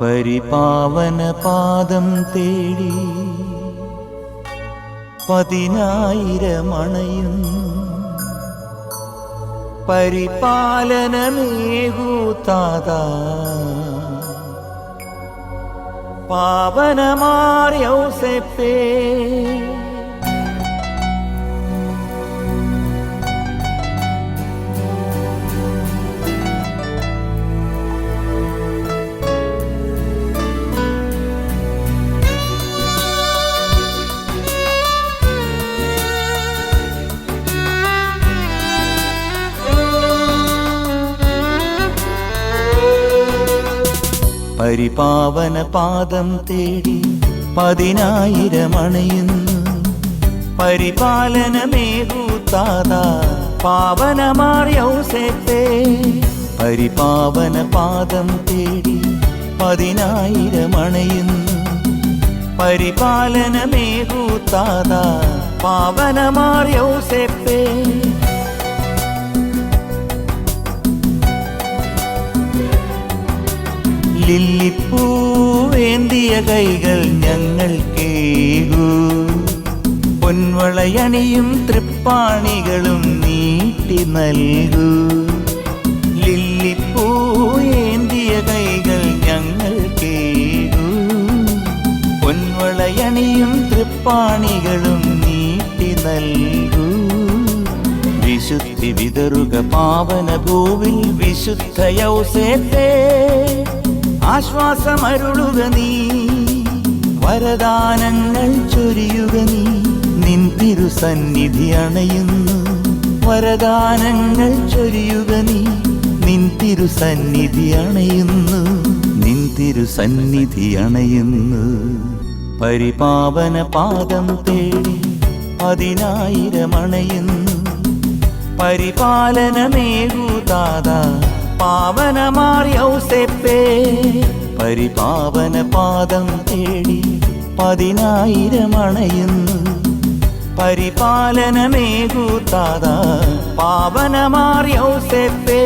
പരിപാവന പാദം തേടി 10,000 അണയുന്നു. പരിപാലനമേകൂ താതാ, പാവനമാർ യൗസേപ്പേ. പരിപാവന പാദം തേടി 10,000 അണയുന്നു. പരിപാലനമേകൂ താതാ, പാവനമാർ യൗസേപ്പേ. പരിപാവന പാദം തേടി 10,000 അണയുന്നു. പരിപാലനമേകൂ താതാ, പാവനമാർ യൗസേപ്പേ. ലില്ലിപ്പൂവേന്തിയ കൈകൾ ഞങ്ങൾക്കേകൂ. പൊൻവളയണിയും തൃപ്പാണികളും നീട്ടി നൽകൂ. ലില്ലിപ്പൂവേന്തിയ കൈകൾ ഞങ്ങൾക്കേകൂ. പൊൻവളയണിയും തൃപ്പാണികളും നീട്ടി നൽകൂ. വിശുദ്ധി വിതറുക പാവന ഭൂവിൽ വിശുദ്ധ യൗസേപ്പേ. ആശ്വാസമരുളുക നീ, വരദാനങ്ങൾ ചൊരിയുക നീ. നിൻ തിരുസന്നിധി അണയുന്നു. വരദാനങ്ങൾ ചൊരിയുക നീ. നിൻ തിരുസന്നിധി അണയുന്നു. നിൻ തിരുസന്നിധി അണയുന്നു. പരിപാവന പാദം തേടി 10,000 അണയുന്നു. പരിപാലനമേകൂ താതാ, പാവനമാർ യൗസേപ്പേ. പരിപാവന പാദം തേടി 10,000 അണയുന്നു. പരിപാലനമേകൂ താതാ, പാവനമാർ യൗസേപ്പേ.